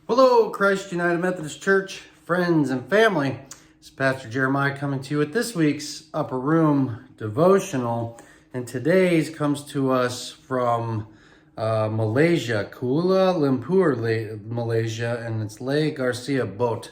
Hello, Christ United Methodist Church, friends and family. It's Pastor Jeremiah coming to you with this week's Upper Room devotional. And today's comes to us from Malaysia, Kuala Lumpur, Malaysia, and it's Le Garcia Boat.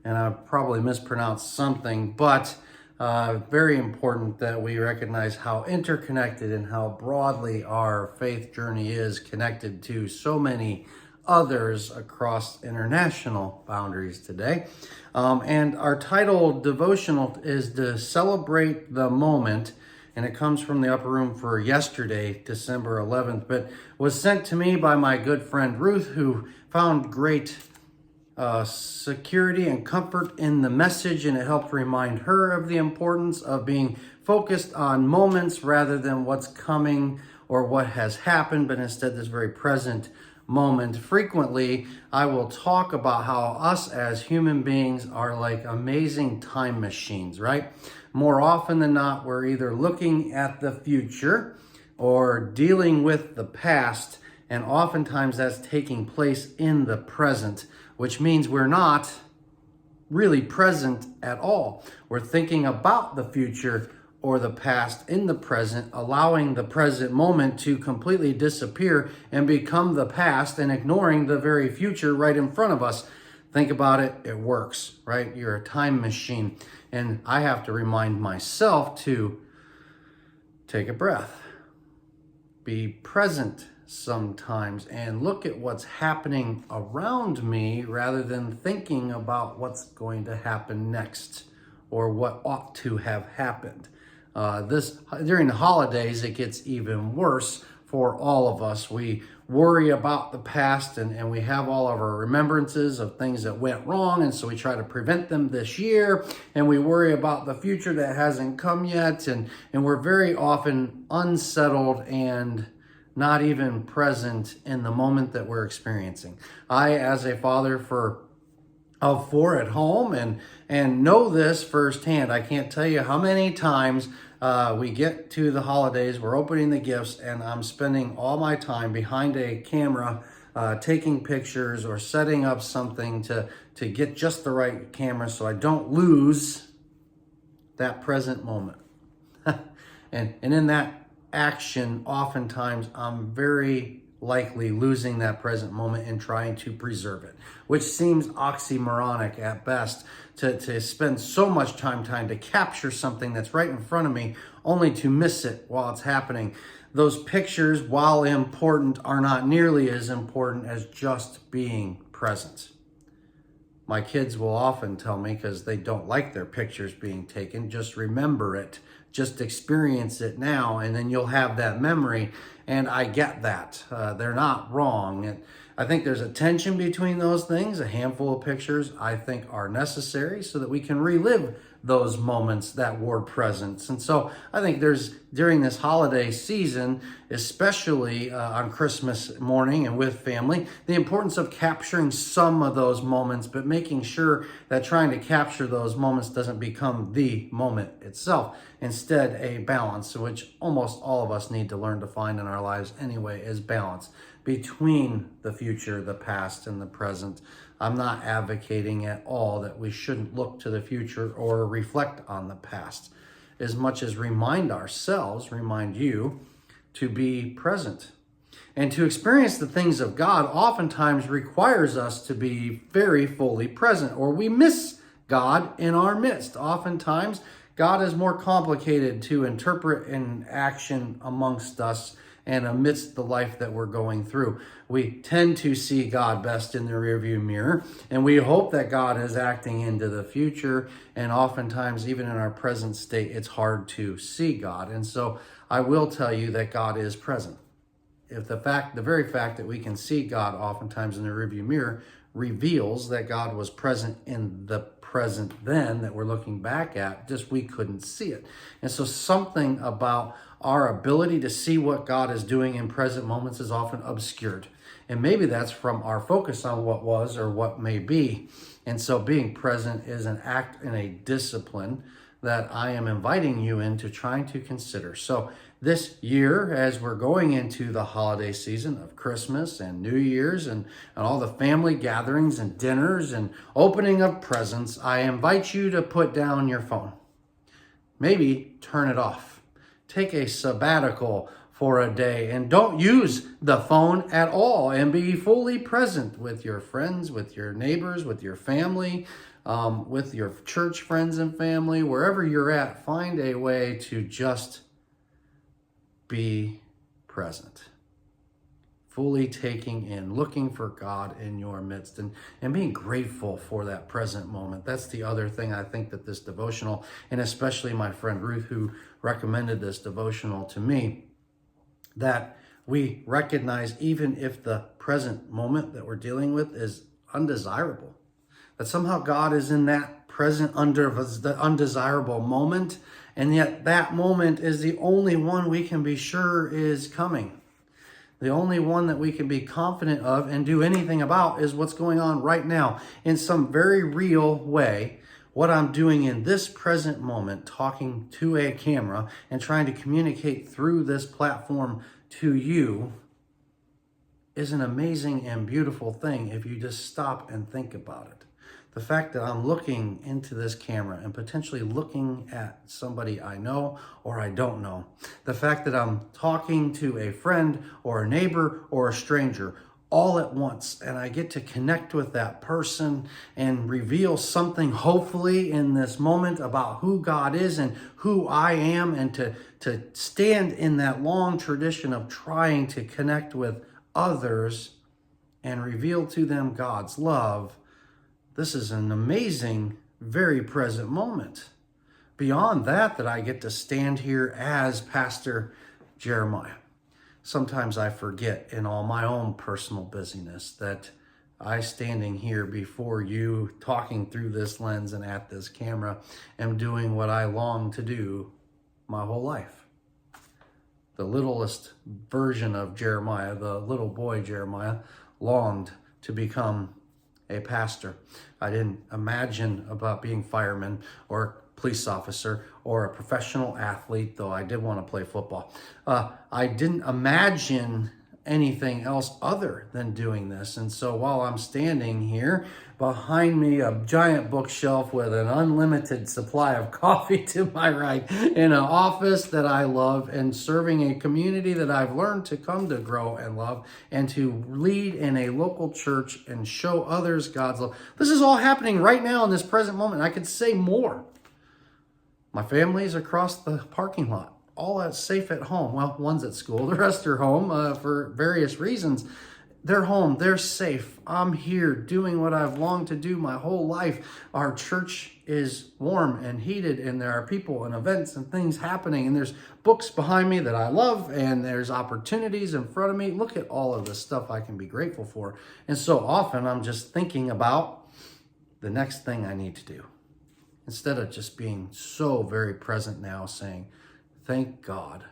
And I probably mispronounced something, but very important that we recognize how interconnected and how broadly our faith journey is connected to so many others across international boundaries today. And our title devotional is to celebrate the moment, and it comes from the Upper Room for yesterday, December 11th, but was sent to me by my good friend Ruth, who found great security and comfort in the message, and it helped remind her of the importance of being focused on moments rather than what's coming or what has happened, but instead this very present moment. Frequently, I will talk about how us as human beings are like amazing time machines, right? More often than not, we're either looking at the future or dealing with the past, and oftentimes that's taking place in the present, which means we're not really present at all. We're thinking about the future or the past in the present, allowing the present moment to completely disappear and become the past and ignoring the very future right in front of us. Think about it, it works, right? You're a time machine. And I have to remind myself to take a breath, be present sometimes, and look at what's happening around me rather than thinking about what's going to happen next or what ought to have happened. During the holidays, it gets even worse for all of us. We worry about the past and we have all of our remembrances of things that went wrong, and so we try to prevent them this year, and we worry about the future that hasn't come yet, and we're very often unsettled and not even present in the moment that we're experiencing. I, as a father of four at home, and know this firsthand. I can't tell you how many times we get to the holidays, we're opening the gifts, and I'm spending all my time behind a camera taking pictures or setting up something to get just the right camera so I don't lose that present moment. and in that action, oftentimes I'm very likely losing that present moment and trying to preserve it, which seems oxymoronic at best, to spend so much time trying to capture something that's right in front of me only to miss it while it's happening. Those pictures, while important, are not nearly as important as just being present. My kids will often tell me, because they don't like their pictures being taken, just remember it, just experience it now, and then you'll have that memory. And I get that. They're not wrong. And I think there's a tension between those things. A handful of pictures, I think, are necessary so that we can relive those moments that were present. And so I think during this holiday season, especially on Christmas morning and with family, the importance of capturing some of those moments, but making sure that trying to capture those moments doesn't become the moment itself. Instead, a balance, which almost all of us need to learn to find in our lives anyway, is balance between the future, the past, and the present. I'm not advocating at all that we shouldn't look to the future or reflect on the past, as much as remind you to be present. And to experience the things of God oftentimes requires us to be very fully present, or we miss God in our midst. Oftentimes, God is more complicated to interpret in action amongst us and amidst the life that we're going through. We tend to see God best in the rearview mirror, and we hope that God is acting into the future, and oftentimes, even in our present state, it's hard to see God. And so I will tell you that God is present. If the very fact that we can see God oftentimes in the rearview mirror reveals that God was present in the present then that we're looking back at, just we couldn't see it. And so something about our ability to see what God is doing in present moments is often obscured. And maybe that's from our focus on what was or what may be. And so being present is an act and a discipline that I am inviting you into trying to consider. So this year, as we're going into the holiday season of Christmas and New Year's and all the family gatherings and dinners and opening of presents, I invite you to put down your phone. Maybe turn it off. Take a sabbatical for a day and don't use the phone at all, and be fully present with your friends, with your neighbors, with your family, with your church friends and family, wherever you're at. Find a way to just be present, fully taking in, looking for God in your midst, and being grateful for that present moment. That's the other thing I think that this devotional, and especially my friend Ruth, who recommended this devotional to me, that we recognize even if the present moment that we're dealing with is undesirable, that somehow God is in that present the undesirable moment, and yet that moment is the only one we can be sure is coming. The only one that we can be confident of and do anything about is what's going on right now in some very real way. What I'm doing in this present moment, talking to a camera and trying to communicate through this platform to you, is an amazing and beautiful thing if you just stop and think about it. The fact that I'm looking into this camera and potentially looking at somebody I know or I don't know. The fact that I'm talking to a friend or a neighbor or a stranger all at once, and I get to connect with that person and reveal something, hopefully, in this moment about who God is and who I am, and to stand in that long tradition of trying to connect with others and reveal to them God's love. This is an amazing, very present moment. Beyond that I get to stand here as Pastor Jeremiah. Sometimes I forget in all my own personal busyness that I, standing here before you, talking through this lens and at this camera, am doing what I long to do my whole life. The littlest version of Jeremiah, the little boy Jeremiah, longed to become a pastor. I didn't imagine about being fireman or police officer or a professional athlete, though I did want to play football. I didn't imagine anything else other than doing this. And so while I'm standing here, behind me a giant bookshelf with an unlimited supply of coffee to my right, in an office that I love, and serving a community that I've learned to come to grow and love, and to lead in a local church and show others God's love. This is all happening right now in this present moment. I could say more. My family's across the parking lot, all safe at home. Well, one's at school, the rest are home for various reasons. They're home, they're safe. I'm here doing what I've longed to do my whole life. Our church is warm and heated, and there are people and events and things happening, and there's books behind me that I love, and there's opportunities in front of me. Look at all of the stuff I can be grateful for. And so often I'm just thinking about the next thing I need to do, instead of just being so very present now, saying, thank God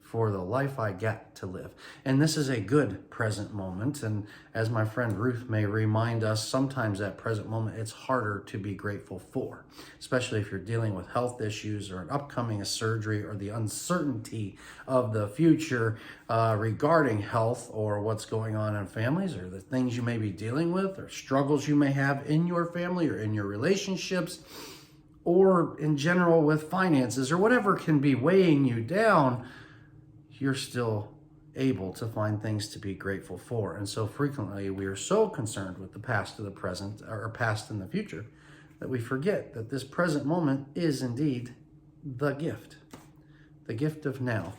for the life I get to live. And this is a good present moment. And as my friend Ruth may remind us, sometimes that present moment, it's harder to be grateful for, especially if you're dealing with health issues or an upcoming surgery or the uncertainty of the future regarding health or what's going on in families, or the things you may be dealing with, or struggles you may have in your family or in your relationships, or in general with finances, or whatever can be weighing you down. You're still able to find things to be grateful for. And so frequently we are so concerned with the past or the present, or past and the future, that we forget that this present moment is indeed the gift of now.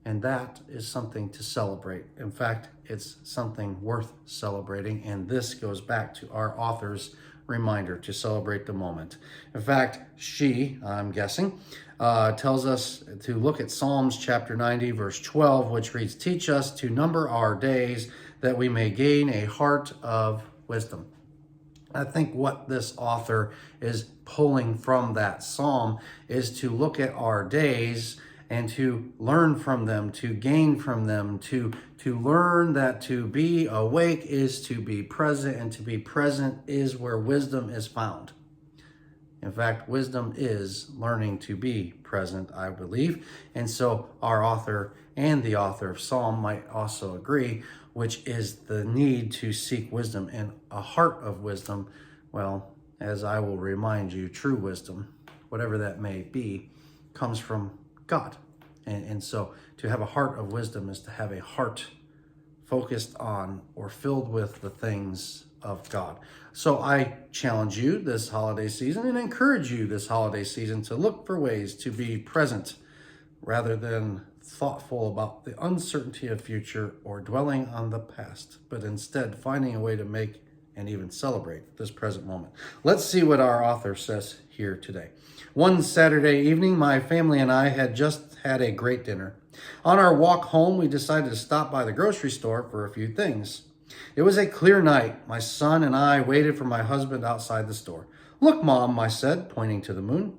And that is something to celebrate. In fact, it's something worth celebrating. And this goes back to our author's reminder to celebrate the moment. In fact, she, I'm guessing, tells us to look at Psalms chapter 90, verse 12, which reads, "Teach us to number our days that we may gain a heart of wisdom." I think what this author is pulling from that psalm is to look at our days and to learn from them, to gain from them, to learn that to be awake is to be present, and to be present is where wisdom is found. In fact, wisdom is learning to be present, I believe. And so our author and the author of Psalm might also agree, which is the need to seek wisdom. And a heart of wisdom, well, as I will remind you, true wisdom, whatever that may be, comes from God. And so to have a heart of wisdom is to have a heart focused on or filled with the things of God. So I challenge you this holiday season and encourage you this holiday season to look for ways to be present rather than thoughtful about the uncertainty of future or dwelling on the past, but instead finding a way to make and even celebrate this present moment. Let's see what our author says here today. One Saturday evening, my family and I had just had a great dinner. On our walk home, we decided to stop by the grocery store for a few things. It was a clear night. My son and I waited for my husband outside the store. "Look, Mom," I said, pointing to the moon.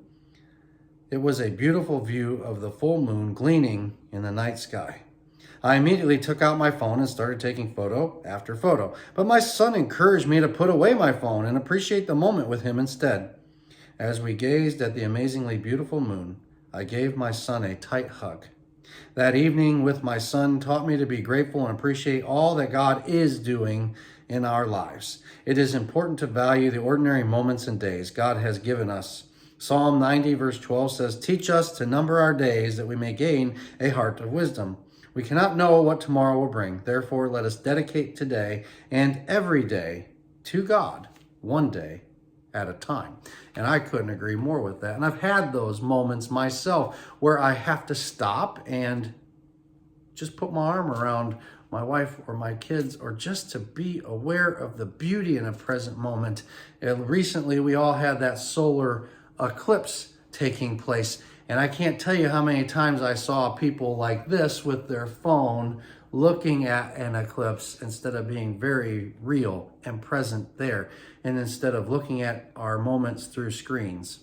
It was a beautiful view of the full moon gleaming in the night sky. I immediately took out my phone and started taking photo after photo, but my son encouraged me to put away my phone and appreciate the moment with him instead. As we gazed at the amazingly beautiful moon, I gave my son a tight hug. That evening with my son taught me to be grateful and appreciate all that God is doing in our lives. It is important to value the ordinary moments and days God has given us. Psalm 90 verse 12 says, "Teach us to number our days that we may gain a heart of wisdom." We cannot know what tomorrow will bring. Therefore, let us dedicate today and every day to God, one day at a time. And I couldn't agree more with that. And I've had those moments myself where I have to stop and just put my arm around my wife or my kids, or just to be aware of the beauty in a present moment. And recently, we all had that solar eclipse taking place. And I can't tell you how many times I saw people like this with their phone looking at an eclipse instead of being very real and present there. And instead of looking at our moments through screens,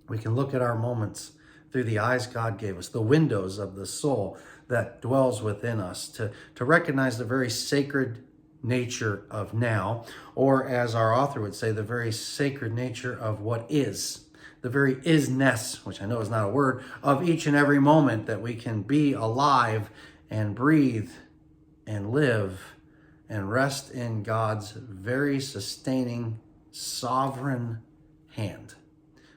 we can look at our moments through the eyes God gave us, the windows of the soul that dwells within us, to recognize the very sacred nature of now, or as our author would say, the very sacred nature of what is. The very isness, which I know is not a word, of each and every moment that we can be alive and breathe and live and rest in God's very sustaining, sovereign hand,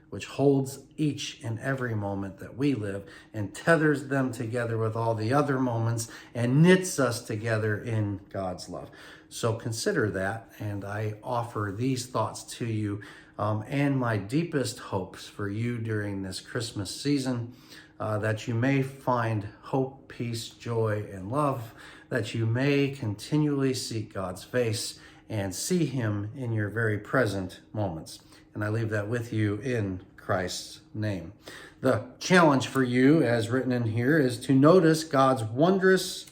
which holds each and every moment that we live and tethers them together with all the other moments and knits us together in God's love. So consider that, and I offer these thoughts to you and my deepest hopes for you during this Christmas season, that you may find hope, peace, joy, and love, that you may continually seek God's face and see him in your very present moments. And I leave that with you in Christ's name. The challenge for you, as written in here, is to notice God's wondrous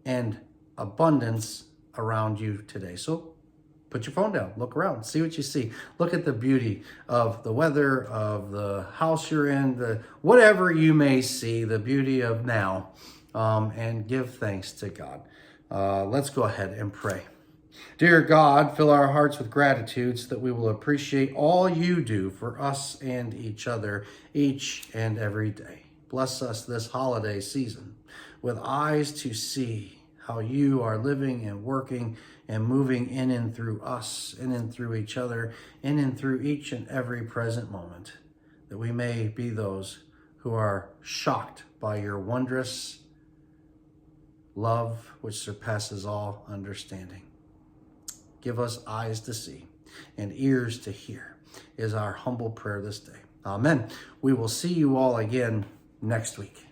and abundance around you today. So put your phone down, look around, see what you see. Look at the beauty of the weather, of the house you're in, whatever you may see, the beauty of now, and give thanks to God. Let's go ahead and pray. Dear God, fill our hearts with gratitude so that we will appreciate all you do for us and each other each and every day. Bless us this holiday season with eyes to see how you are living and working and moving in and through us, in and through each other, in and through each and every present moment, that we may be those who are shocked by your wondrous love, which surpasses all understanding. Give us eyes to see and ears to hear, is our humble prayer this day. Amen. We will see you all again next week.